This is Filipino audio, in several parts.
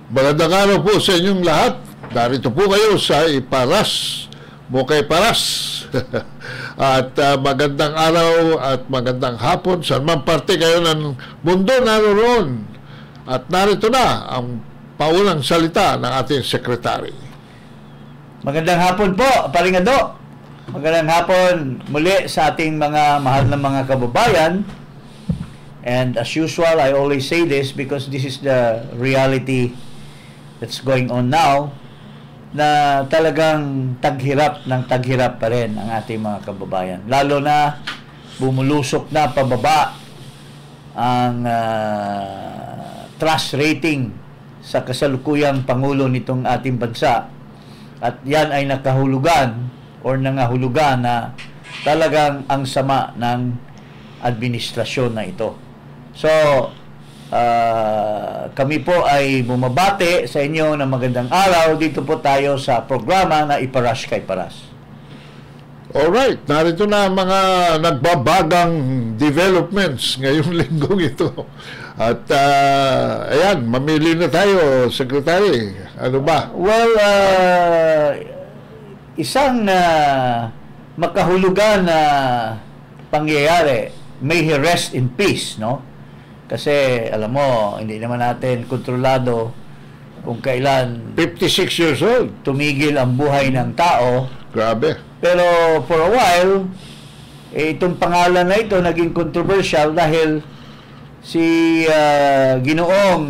Magandang araw po sa inyong lahat. Narito po kayo sa Iparas, Bukay Paras. At magandang araw at magandang hapon sa man parte kayo ng mundo naroon. At narito na ang paunang salita ng ating sekretary. Magandang hapon po, Paringado. Magandang hapon muli sa ating mga mahal na mga kababayan. And as usual, I always say this because this is the reality that's going on now, na talagang taghirap ng taghirap pa rin ang ating mga kababayan. Lalo na bumulusok na pababa ang trust rating sa kasalukuyang Pangulo nitong ating bansa. At yan ay nakahulugan o nangahulugan na talagang ang sama ng administrasyon na ito. So, kami po ay bumabati sa inyo ng magandang araw. Dito po tayo sa programa na Iparas kay Paras. Alright, narito na ang mga nagbabagang developments ngayong linggong ito. At ayan, mamili na tayo, Secretary. Ano ba? Well, isang makahulugan na pangyayari, may he rest in peace, no? Kasi, alam mo, hindi naman natin kontrolado kung kailan 56 years old. Tumigil ang buhay ng tao. Grabe. Pero for a while, itong pangalan na ito naging controversial dahil si Ginoong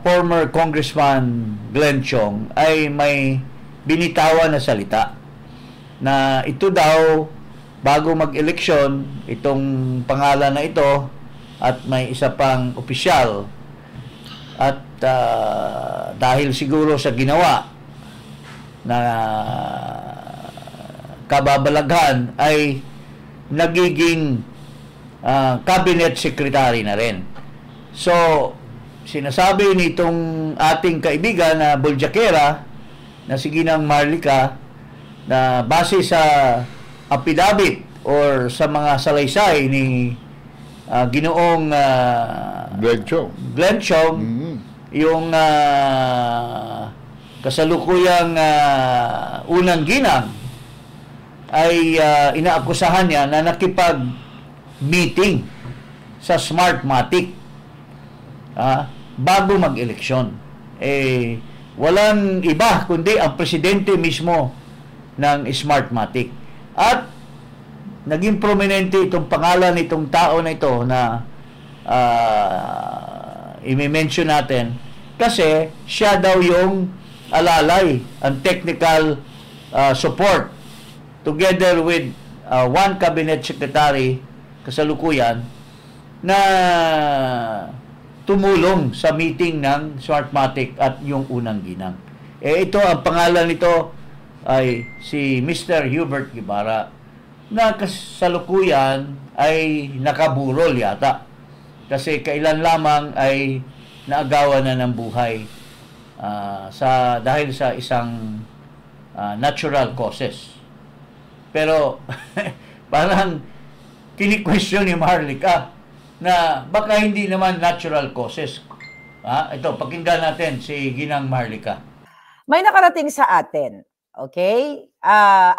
former Congressman Glenn Chong ay may binitawan na salita na ito daw, bago mag-eleksyon, itong pangalan na ito at may isa pang opisyal at dahil siguro sa ginawa na kababalaghan ay nagiging cabinet secretary na rin. So, sinasabi nitong ating kaibigan na Boljakera na si Ginang Marlica na base sa affidavit or sa mga salaysay ni Ginoong Glenn Chong, yung kasalukuyang unang ginang ay inaakusahan niya na nakipag-meeting sa Smartmatic bago mag-eleksyon. Walang iba kundi ang presidente mismo ng Smartmatic. At naging prominente itong pangalan nitong tao na ito na i-mention natin kasi siya daw yung alalay, ang technical support together with one cabinet secretary kasalukuyan na tumulong sa meeting ng Smartmatic at yung unang ginang. Ito, ang pangalan nito ay si Mr. Hubert Guevara na kasalukuyan ay nakaburol yata kasi kailan lamang ay naagawan na ng buhay dahil sa isang natural causes. Pero parang kini-question ni Marlica na baka hindi naman natural causes. Ito, pakinggan natin si Ginang Marlica. May nakarating sa atin, okay?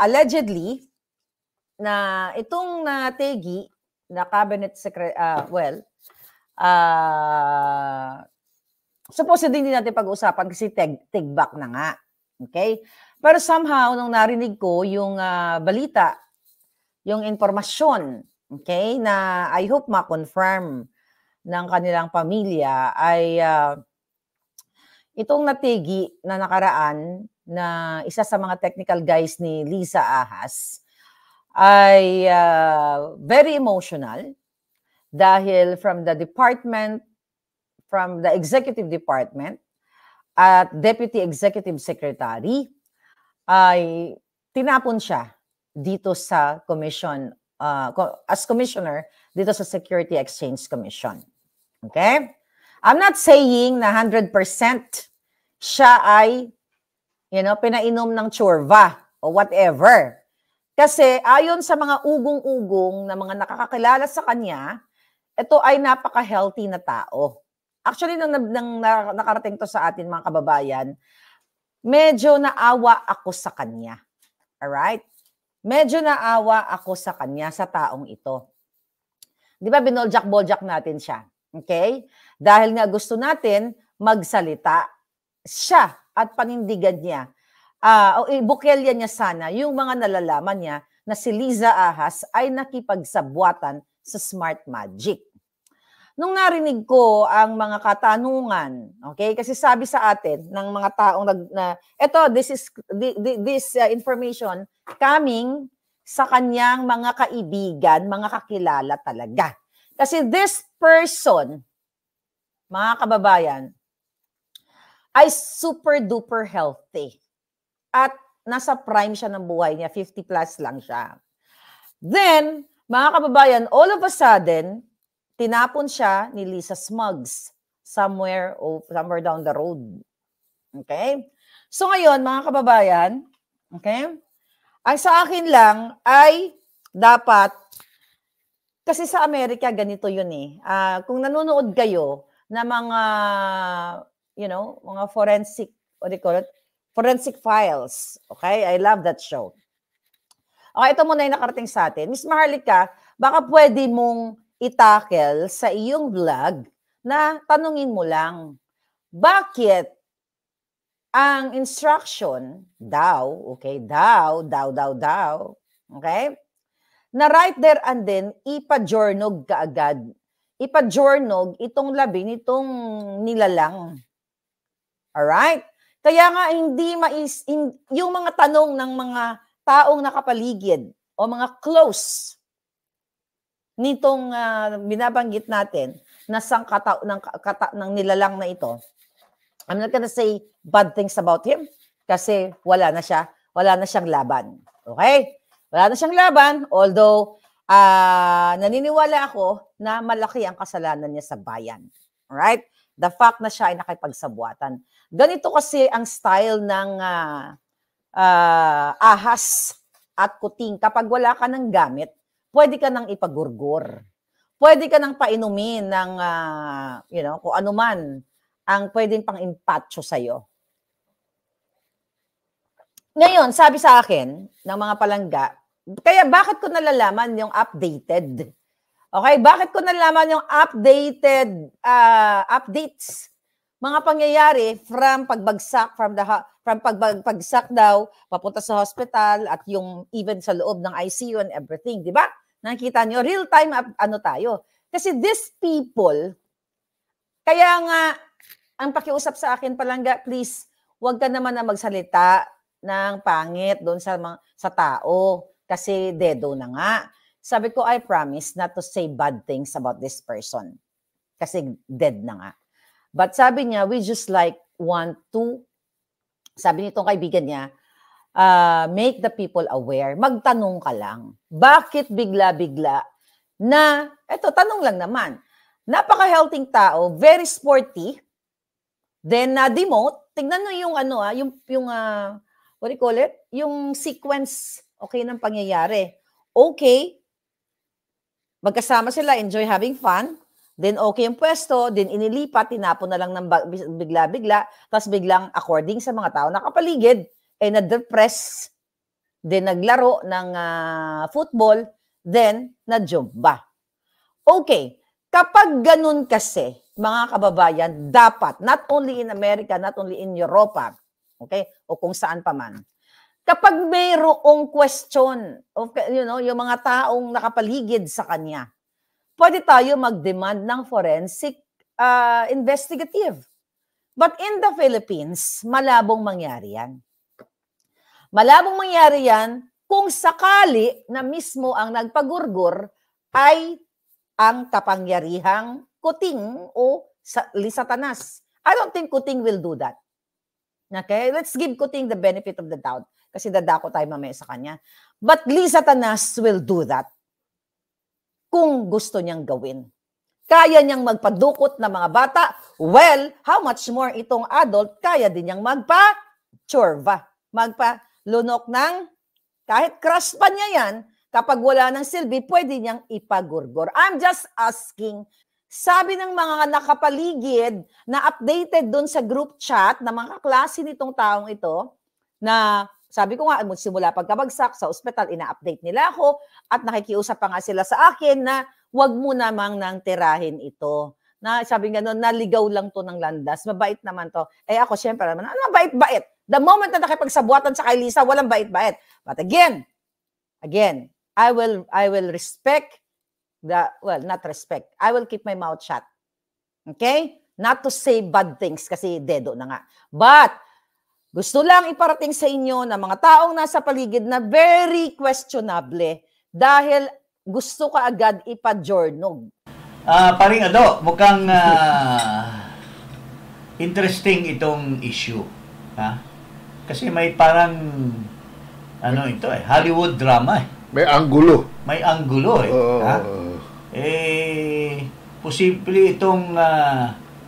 Allegedly, na itong Tegi na cabinet secretary, supposedly hindi natin pag-usapan kasi take-back na nga. Okay? Pero somehow, nung narinig ko yung balita, yung informasyon, okay, na I hope ma-confirm ng kanilang pamilya ay itong Tegi na nakaraan na isa sa mga technical guys ni Lisa Ahas ay very emotional dahil from the executive department at deputy executive secretary ay tinapon siya dito sa commission as commissioner dito sa Security Exchange Commission. Okay? I'm not saying na 100% siya ay pinainom ng tsorva o whatever. Kasi ayon sa mga ugong-ugong na mga nakakakilala sa kanya, ito ay napaka-healthy na tao. Actually, nang nakarating to sa atin mga kababayan, medyo naawa ako sa kanya. Alright? Medyo naawa ako sa kanya, sa taong ito. Di ba, binoljak-boljak natin siya. Okay? Dahil nga gusto natin magsalita siya at panindigan niya. O ibukelya niya sana yung mga nalalaman niya na si Liza Ahas ay nakipagsabwatan sa Smart Magic. Nung narinig ko ang mga katanungan, okay? Kasi sabi sa atin ng mga taong this information coming sa kanyang mga kaibigan, mga kakilala talaga. Kasi this person, mga kababayan, ay super duper healthy. At nasa prime siya ng buhay niya, 50 plus lang siya. Then, mga kababayan, all of a sudden, tinapon siya ni Lisa Smugs somewhere down the road. Okay? So ngayon, mga kababayan, okay? Ang sa akin lang ay dapat, kasi sa Amerika ganito yun eh. Kung nanonood kayo na mga, mga forensic, what do you call it? Forensic Files. Okay? I love that show. Okay, ito muna yung nakarating sa atin. Miss Maharlika, baka pwede mong itakel sa iyong vlog na tanungin mo lang, bakit ang instruction daw, okay, daw, okay, na right there and then, ipa-jornog kaagad. Ipa-jornog itong labi nitong nilalang. Alright? Kaya nga yung mga tanong ng mga taong nakapaligid o mga close nitong binabanggit natin na sangkata ng nilalang na ito, I'm not gonna say bad things about him kasi wala na siyang laban. Okay? Wala na siyang laban, although naniniwala ako na malaki ang kasalanan niya sa bayan. Alright? The fact na siya ay nakipagsabwatan. Ganito kasi ang style ng ahas at kuting. Kapag wala ka ng gamit, pwede ka nang ipagurgur. Pwede ka nang painumin ng, kung ano man ang pwedeng pang-impatcho sa'yo. Ngayon, sabi sa akin ng mga palangga, kaya bakit ko nalalaman yung updated? Okay, bakit ko nalalaman yung updated updates? Mga pangyayari from pagbagsak, from pagbagsak daw, papunta sa hospital at yung even sa loob ng ICU and everything, di ba? Nakikita nyo, real time tayo. Kasi these people, kaya nga, ang pakiusap sa akin palangga, please, huwag ka naman na magsalita ng pangit doon sa tao. Kasi dedo na nga. Sabi ko, I promise not to say bad things about this person. Kasi dead na nga. But sabi niya, we just want to, sabi nitong kaibigan niya, make the people aware. Magtanong ka lang. Bakit bigla-bigla na, eto, tanong lang naman, napaka-healthy tao, very sporty, then na-demote, tignan mo yung what do you call it? Yung sequence, okay, ng pangyayari. Okay, magkasama sila, enjoy having fun, then okay yung pwesto, then inilipat, tinapon na lang ng bigla-bigla, tapos biglang according sa mga tao nakapaligid, na-depress, then naglaro ng football, then na-jumba. Okay, kapag ganun kasi, mga kababayan, dapat, not only in America, not only in Europa, okay, o kung saan pa man, kapag mayroong question, yung mga taong nakapaligid sa kanya, pwede tayo mag-demand ng forensic investigative. But in the Philippines, malabong mangyari yan. Malabong mangyari yan kung sakali na mismo ang nagpagurgur ay ang kapangyarihang kuting o Satanas. I don't think kuting will do that. Okay? Let's give kuting the benefit of the doubt kasi dadako tayo mamaya sa kanya. But Satanas will do that kung gusto niyang gawin. Kaya niyang magpadukot ng mga bata. Well, how much more itong adult, kaya din niyang magpa-chorva. Magpa-lunok ng, kahit crush pa niya yan, kapag wala ng silbi, pwede niyang ipagurgor. I'm just asking, Sabi ng mga nakapaligid na updated doon sa group chat na mga kaklase nitong taong ito, na sabi ko nga, simula pagkabagsak sa ospital, ina-update nila ako at nakikiusap pa nga sila sa akin na wag mo namang nang tirahin ito. Na sabi nga noon, naligaw lang to ng landas, mabait naman to. Eh ako, syempre naman, ano bait-bait? The moment na nakipagsabuatan sa kay Lisa, walang bait-bait. But again, I will respect not respect. I will keep my mouth shut. Okay? Not to say bad things kasi dedo na nga. But, gusto lang iparating sa inyo na mga taong nasa paligid na very questionable dahil gusto ka agad ipa-journog. Paring Ado, mukhang interesting itong issue. Ha? Kasi may parang Hollywood drama eh. May anggulo. May anggulo eh. Ha? Posible itong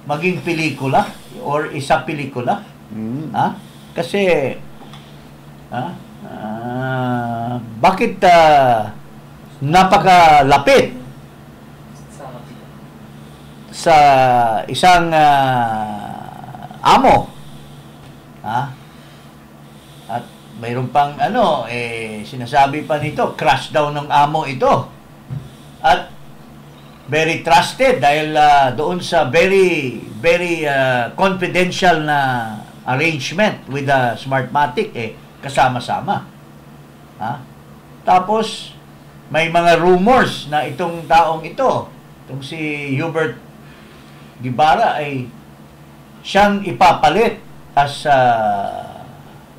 maging pelikula or isa pelikula. Ha? Kasi bakit napakalapit sa isang amo? Ha? At mayroon pang sinasabi pa nito, crush daw ng amo ito. At very trusted dahil doon sa very confidential na arrangement with the Smartmatic kasama-sama. Ha? Tapos may mga rumors na itong taong ito, itong si Hubert Guevara ay siyang ipapalit as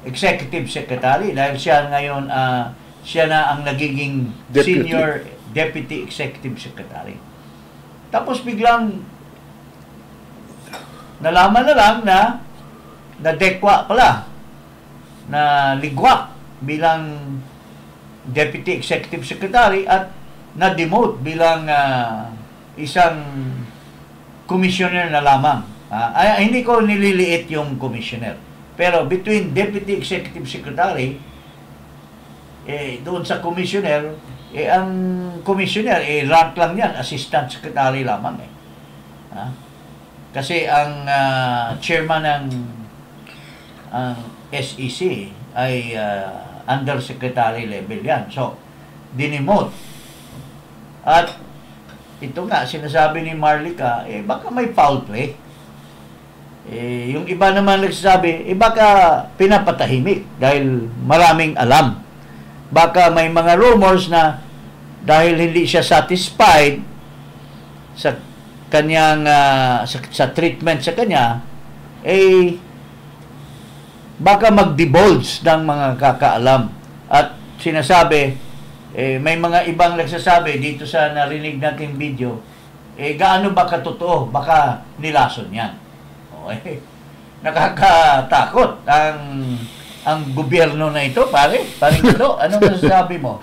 executive secretary dahil siya ngayon siya na ang nagiging senior deputy executive secretary. Tapos biglang nalaman na lang na nadekwa pala, na ligwak bilang deputy executive secretary at na-demote bilang isang commissioner na lamang. Hindi ko nililiit yung commissioner. Pero between deputy executive secretary, doon sa commissioner, ang commissioner, rank lang yan, assistant secretary lamang eh. Kasi ang chairman ng SEC ay undersecretary level yan. So, dinemote. At ito nga, sinasabi ni Marlica, baka may foul play. Yung iba naman nagsasabi, baka pinapatahimik dahil maraming alam. Baka may mga rumors na dahil hindi siya satisfied sa kanyang sa treatment sa kanya, baka mag-divulge ng mga kakaalam. At sinasabi, may mga ibang nagsasabi dito sa narinig nating video, gaano ba katotoo? Baka nilason yan. Nakakatakot ang gobyerno na ito, pare. Paring Ado, anong masasabi mo?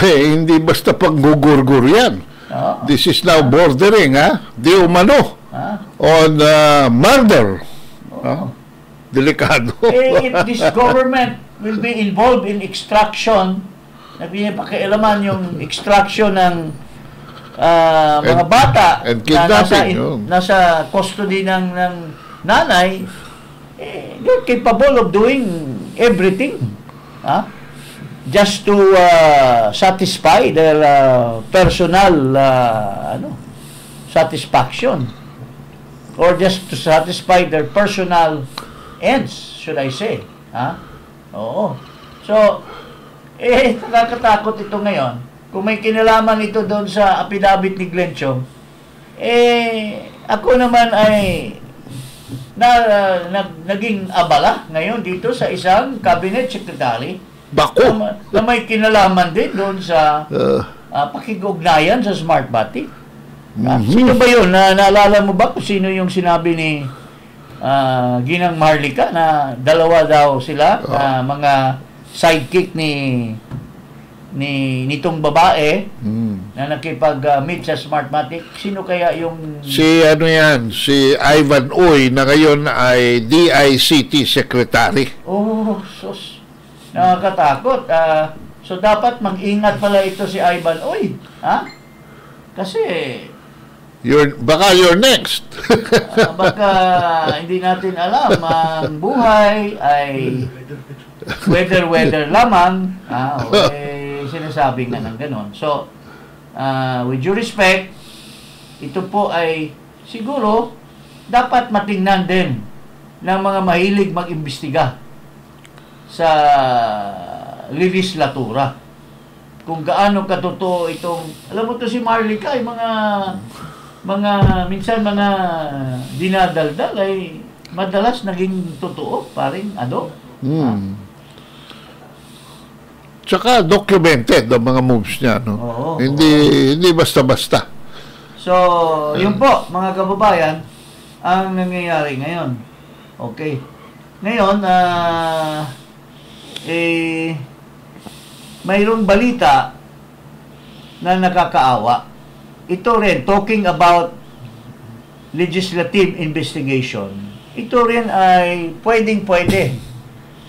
Hindi basta panggugurgur yan. This is now bordering, di umano, on murder. Delikado. If this government will be involved in extraction, pakialaman yung extraction ng mga bata and kidnapping, nasa custody ng nanay, they're capable of doing everything. Just to satisfy their personal satisfaction, or just to satisfy their personal ends, should I say. Oo. So, nakakatakot ito ngayon. Kung may kinalaman ito doon sa affidavit ni Glenn Chong, ako naman ay naging abala ngayon dito sa isang cabinet secretary na may kinalaman din doon sa pakikugnayan sa Smartmatic. Sino ba yun? Naalala mo ba kung sino yung sinabi ni Ginang Marlica na dalawa daw sila, mga sidekick nitong babae na nakipag-meet sa Smartmatic? Sino kaya yung... Si Ivan Uy na ngayon ay DICT Secretary. Oh, sus. Nakakatakot. So, dapat mag-ingat pala ito si Ivan Uy. Kasi... baka you're next. Baka hindi natin alam, ang buhay ay weather lamang, sinasabing na ng ganon. So, with due respect, ito po ay siguro dapat matingnan din ng mga mahilig mag-imbestiga sa legislatura. Kung gaano katotoo itong, alam mo to si Marlica, ay minsan mga dinadaldal ay madalas naging totoo, paring ano. Tsaka documented ang mga moves niya, no? Oo, hindi basta-basta. So, yun po, mga kababayan, ang nangyayari ngayon. Okay. Ngayon, mayroong balita na nakakaawa. Ito rin, talking about legislative investigation, ito rin ay pwedeng-pwede.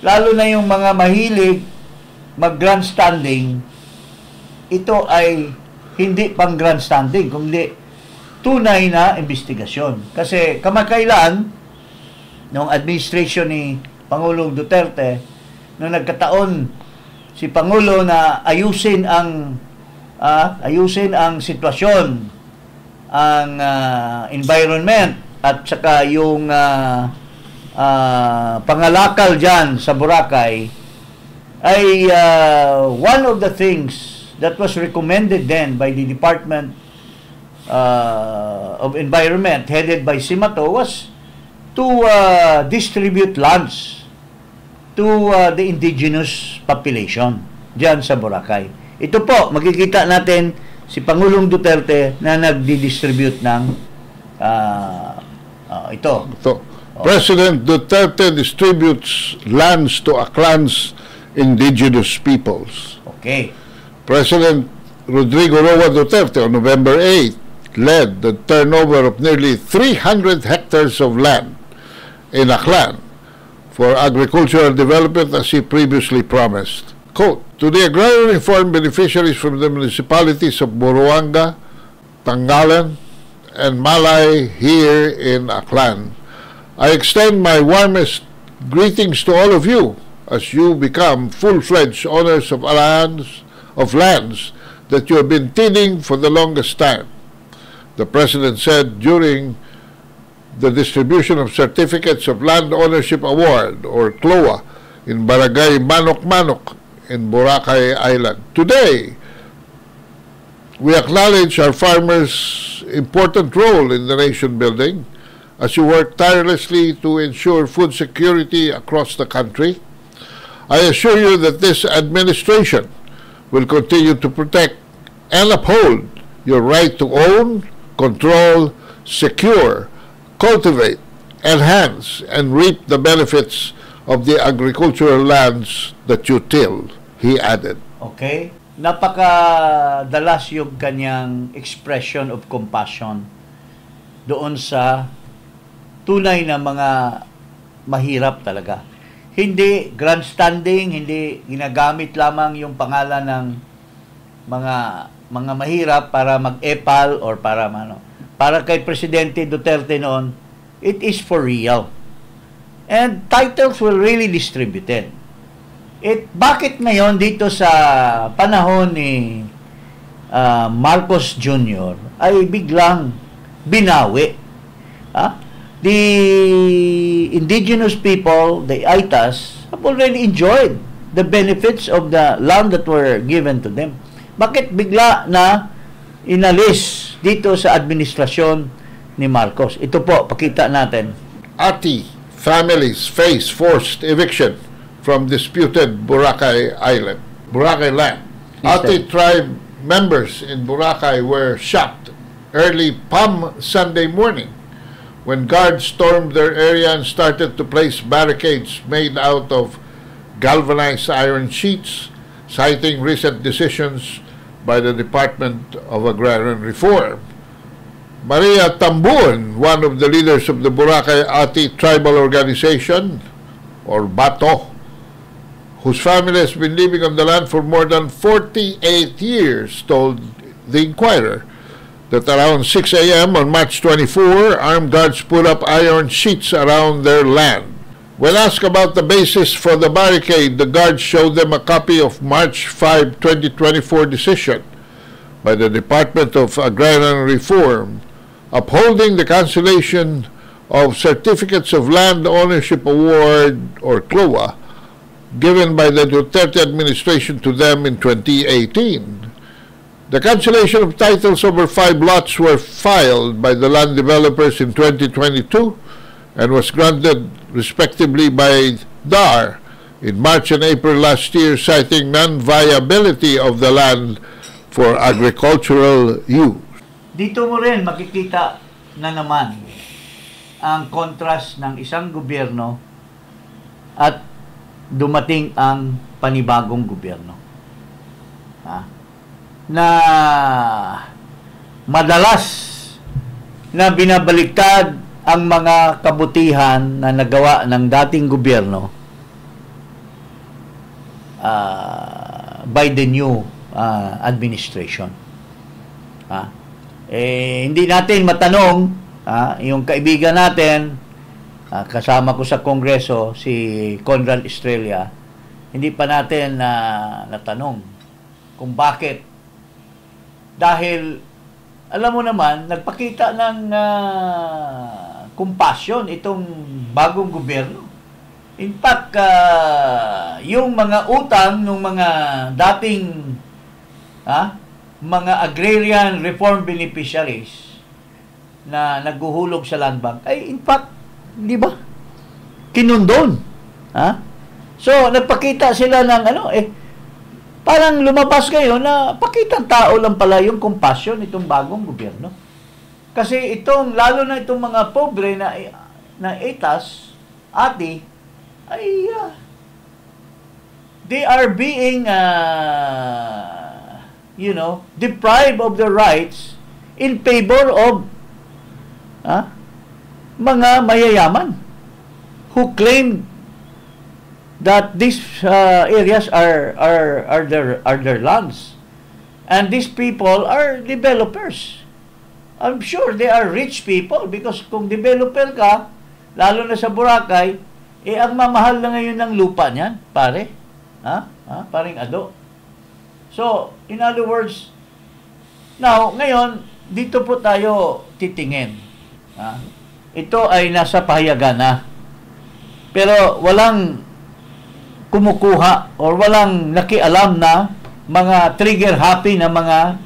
Lalo na yung mga mahilig mag-grandstanding, ito ay hindi pang grandstanding, kundi tunay na investigasyon. Kasi kamakailan, noong administration ni Pangulong Duterte, nung nagkataon si Pangulo na ayusin ang sitwasyon, ang environment, at saka yung pangalakal dyan sa Boracay, ay one of the things that was recommended then by the Department of Environment headed by Simato was to distribute lands to the indigenous population dyan sa Boracay. Ito po, makikita natin si Pangulong Duterte na nagdi-distribute ng ito. President Duterte distributes lands to Aklan's indigenous peoples. Okay. President Rodrigo Roa Duterte on November 8 led the turnover of nearly 300 hectares of land in Aklan for agricultural development as he previously promised. Quote, to the agrarian reform beneficiaries from the municipalities of Buruanga, Tangalan, and Malay here in Aklan, I extend my warmest greetings to all of you as you become full-fledged owners of lands that you have been tending for the longest time. The President said during the distribution of Certificates of Land Ownership Award, or CLOA, in Barangay Manok-Manok in Boracay Island. Today, we acknowledge our farmers' important role in the nation building as you work tirelessly to ensure food security across the country. I assure you that this administration will continue to protect and uphold your right to own, control, secure, cultivate, enhance, and reap the benefits of the agricultural lands that you till, he added. Okay. Napakadalas yung kanyang expression of compassion doon sa tunay na mga mahirap talaga. Hindi grandstanding, hindi ginagamit lamang yung pangalan ng mga mahirap para mag-epal or para para kay Presidente Duterte noon, it is for real. And titles were really distributed. Bakit ngayon dito sa panahon ni Marcos Jr. ay biglang binawi? The indigenous people, the Aitas, have already enjoyed the benefits of the land that were given to them. Bakit bigla na inalis dito sa administrasyon ni Marcos? Ito po, pakita natin. Ati families face forced eviction from disputed Boracay Island, Boracay land. Ati tribe members in Boracay were shocked early Palm Sunday morning when guards stormed their area and started to place barricades made out of galvanized iron sheets, citing recent decisions by the Department of Agrarian Reform. Maria Tambun, one of the leaders of the Boracay Ati Tribal Organization, or BATO, whose family has been living on the land for more than 48 years, told the Inquirer that around 6 a.m. on March 24, armed guards put up iron sheets around their land. When asked about the basis for the barricade, the guards showed them a copy of March 5, 2024 decision by the Department of Agrarian Reform upholding the cancellation of Certificates of Land Ownership Award, or CLOA, given by the Duterte administration to them in 2018. The cancellation of titles over 5 lots were filed by the land developers in 2022 and was granted respectively by DAR in March and April last year, citing non-viability of the land for agricultural use. Dito mo rin makikita na naman ang contrast ng isang gobyerno at dumating ang panibagong gobyerno. Na madalas na binabaliktad ang mga kabutihan na nagawa ng dating gobyerno by the new administration. Hindi natin matanong yung kaibigan natin, kasama ko sa Kongreso, si Conrad Estrella, hindi pa natin natanong kung bakit. Dahil, alam mo naman, nagpakita ng compassion itong bagong gobyerno. In fact, yung mga utang ng mga dating mga agrarian reform beneficiaries na naghuhulog sa land bank, ay in fact, di ba, kinundon. So, nagpakita sila ng parang lumabas ngayon na pakitang tao lang pala yung compassion itong bagong gobyerno. Kasi lalo na itong mga pobre na etas, ati, ay they are being deprived of their rights in favor of mga mayayaman who claim that these areas are their lands, and these people are developers. I'm sure they are rich people, because kung developer ka, lalo na sa Boracay, ang mamahal na ngayon ng lupa niyan, pare. Paring ado. So, in other words, now, ngayon, dito po tayo titingin. Ito ay nasa pahayagan na. Pero walang kumukuha or walang nakialam na mga trigger-happy na mga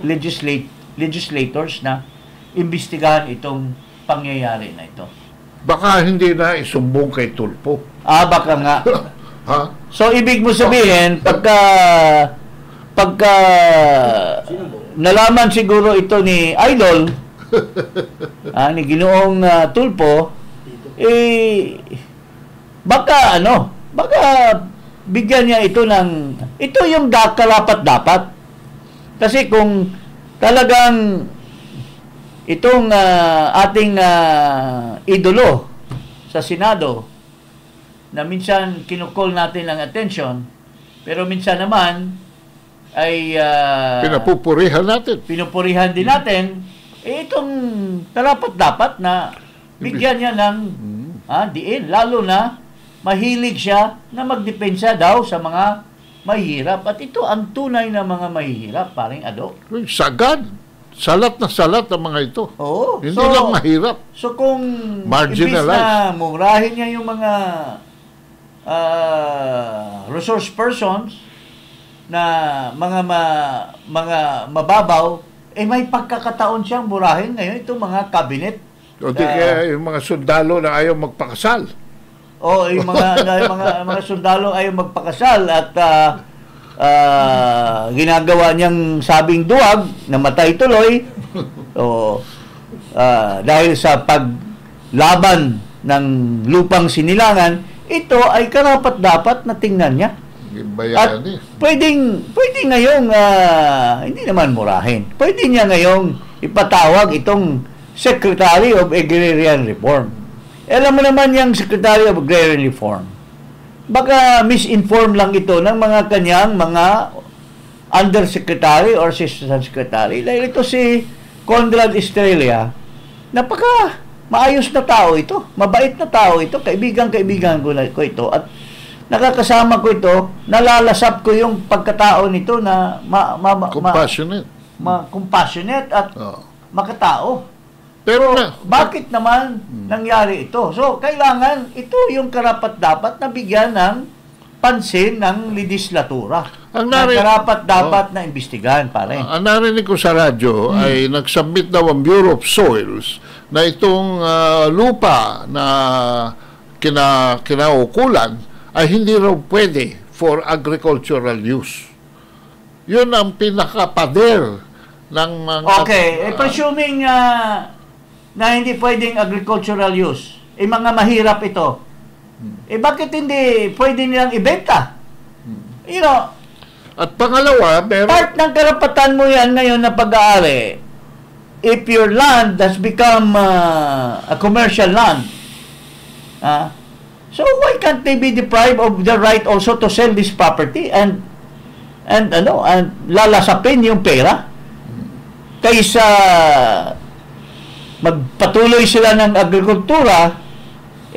legislators na imbestigahan itong pangyayari na ito. Baka hindi na isumbong kay Tulfo. Baka nga. So, ibig mo sabihin, pagka nalaman siguro ito ni Idol, ni Ginoong Tulfo, baka bigyan niya ito yung karapat-dapat. Kasi kung talagang itong ating idolo sa Senado, na minsan kinukol natin ang attention, pero minsan naman ay pinupurihan din natin, itong karapat-dapat na bigyan niya ng diin, lalo na mahilig siya na magdepensa daw sa mga mahihirap. At ito ang tunay na mga mahihirap, paring ado. Sagad. Salat na salat ang mga ito. Oo. Hindi lang mahirap. So kung imbis na murahin niya yung mga resource persons na mga mababaw, may pagkakataon siyang murahin ngayon itong mga cabinet. O di kaya yung mga sundalo na ayaw magpakasal. Yung mga sundalo ayaw magpakasal at ginagawa niyang sabing duwag, namatay tuloy. Dahil sa paglaban ng lupang sinilangan, ito ay karapat-dapat na tingnan niya. At pwedeng ngayong hindi naman murahin. Pwede niya ngayong ipatawag itong Secretary of Agrarian Reform. Alam mo naman yung Secretary of Agrarian Reform, baka misinform lang ito ng mga kanyang mga undersecretary or assistant secretary. Dahil ito si Conrad Estrella, napaka maayos na tao ito, mabait na tao ito, kaibigan ko ito, at nakakasama ko ito, nalalasap ko yung pagkatao nito na compassionate at makatao. Pero bakit naman nangyari ito? So, kailangan ito yung karapat-dapat na bigyan ng pansin ng legislatura. Ang karapat-dapat na imbestigahan, pare. Ang narinig ko sa radyo ay nagsubmit daw ang Bureau of Soils na itong lupa na kinaukulan ay hindi raw pwede for agricultural use. Yun ang pinakapader ng mga... Okay, presuming na hindi pwedeng agricultural use, mga mahirap ito, bakit hindi pwede nilang ibenta? You know, at pangalawa, part ng karapatan mo yan ngayon na pag-aari, if your land has become a commercial land, so why can't they be deprived of the right also to sell this property and lalasapin yung pera kaysa magpatuloy sila ng agrikultura,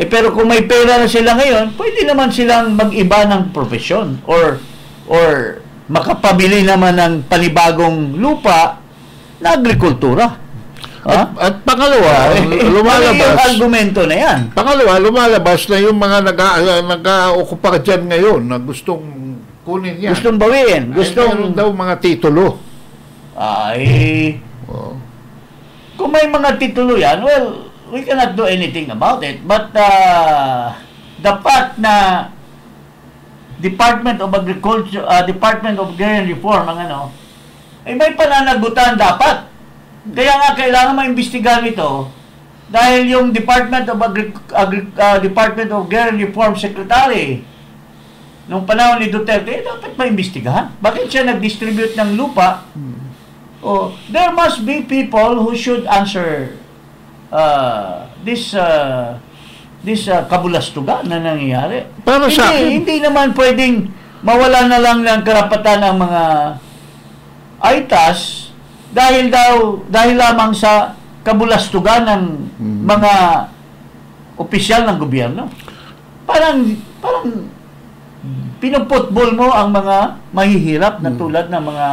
pero kung may pera na sila ngayon, pwede naman silang mag-iba ng profesyon or makapabili naman ng panibagong lupa na agrikultura. At pangalawa, lumalabas yung argumento na yan. Pangalawa, lumalabas na yung mga nag-a-okupa dyan ngayon na gustong kunin yan. Gustong bawiin. Meron daw mga titulo. Kung may mga titulo yan, well, we cannot do anything about it. But the fact na Department of Agriculture, Department of Agrarian Reform, may pananagutan dapat. Kaya nga kailangan maimbestigahan ito dahil yung Department of Agrarian Reform Secretary nung panahon ni Duterte, dapat maimbestigahan. Bakit siya nag-distribute ng lupa? There must be people who should answer this kabulastugan na nangyayari. Para sa akin, hindi naman pwedeng mawala na lang ng karapatan ng mga AITAS dahil lamang sa kabulastugan ng mga opisyal ng gobyerno. Parang pinuputbol mo ang mga mahihirap na tulad ng mga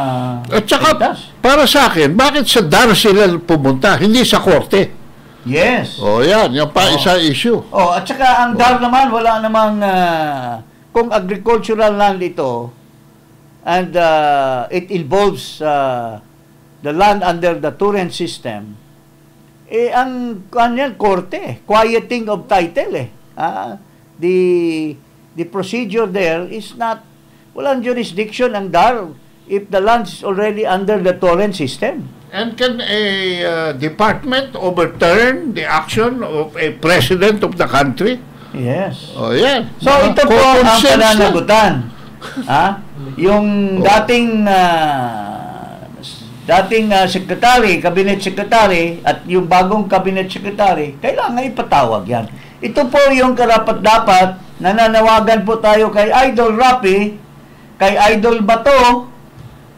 at saka, AITAS. para sa akin, bakit sa DAR sila pumunta, hindi sa korte? Yes. Yan. Yung pa isa issue. At saka ang DAR naman, wala namang kung agricultural land ito and it involves the land under the Turen system, ang korte, quieting of title the procedure there is not, walang jurisdiction ang DAR if the land is already under the Turen system. And can a department overturn the action of a president of the country? Yes. Yan. So, ito po ang pananagutan. Yung dating secretary, cabinet secretary, at yung bagong cabinet secretary, kailangan ipatawag yan. Ito po yung karapat-dapat, nananawagan po tayo kay Idol Rapi, kay Idol Bato,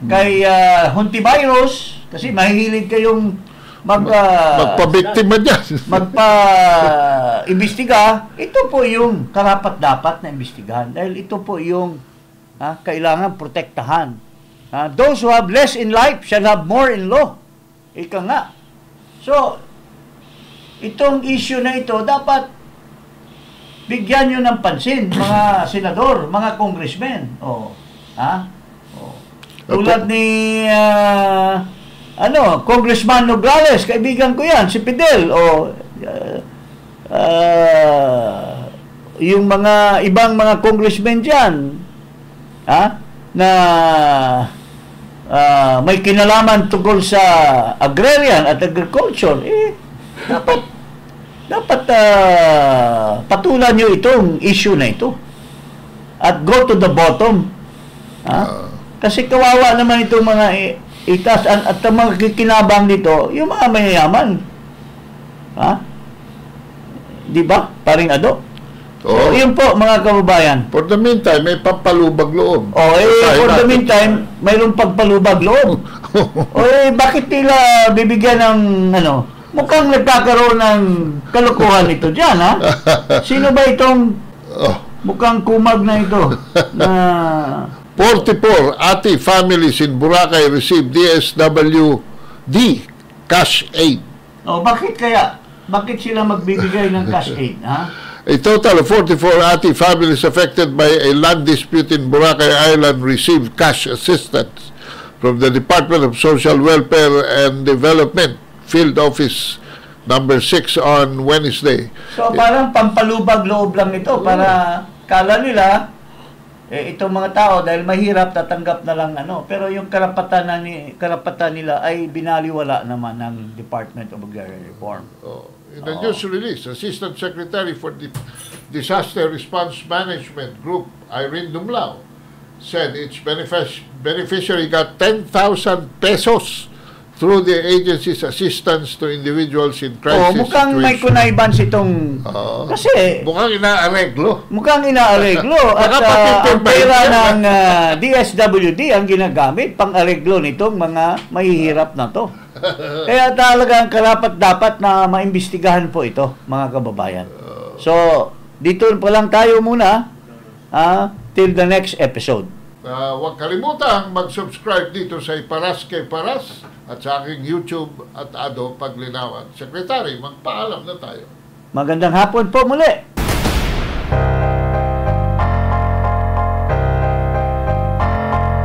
kay Hontivirus, kasi mahihilig kayong magpabiktima dyan. Magpa-imbestiga. Ito po yung karapat-dapat na imbestigahan. Dahil ito po yung kailangan protektahan. Those who have less in life shall have more in law. Ika nga. So, itong issue na ito, dapat bigyan nyo ng pansin, mga senador, mga congressmen. Tulad ni Congressman Nograles, kaibigan ko yan, si Fidel, yung mga ibang mga congressmen dyan, na may kinalaman tungkol sa agrarian at agriculture, dapat patulan nyo itong issue na ito at go to the bottom. Kasi kawawa naman itong mga itas at ang mga kikinabang dito, yung mga mayayaman. Di ba? Paring Ado? Oo. Yun po, mga kababayan. For the meantime, may pampalubag loob. For the meantime, mayroong pagpalubag loob. Bakit nila bibigyan ng, mukhang nagkakaroon ng kalokohan ito dyan, ha? Sino ba itong mukhang kumag na ito? Na 44 Ati families in Boracay received DSWD cash aid. bakit kaya? Bakit sila magbibigay ng cash aid, ha? A total of 44 Ati families affected by a land dispute in Boracay Island received cash assistance from the Department of Social Welfare and Development, Field Office number 6 on Wednesday. So parang pampalubag loob lang ito para kala nila itong mga tao dahil mahirap tatanggap na lang pero yung karapatan nila ay binaliwala naman ng Department of Agrarian Reform. In the news release, Assistant Secretary for the Disaster Response Management Group, Irene Dumlao, said its beneficiary got 10,000 pesos through the agency's assistance to individuals in crisis mukhang may connivances itong kasi mukhang inaareglo. At ang pera ng DSWD ang ginagamit pang areglo nitong mga mahihirap na to. Kaya talagang karapat-dapat na maimbestigahan po ito, mga kababayan. So, dito pa lang tayo muna till the next episode. Huwag kalimutang mag-subscribe dito sa Iparas kay Paras at sa aking YouTube at Ado Paglinawan. Secretary, magpaalam na tayo. Magandang hapon po muli.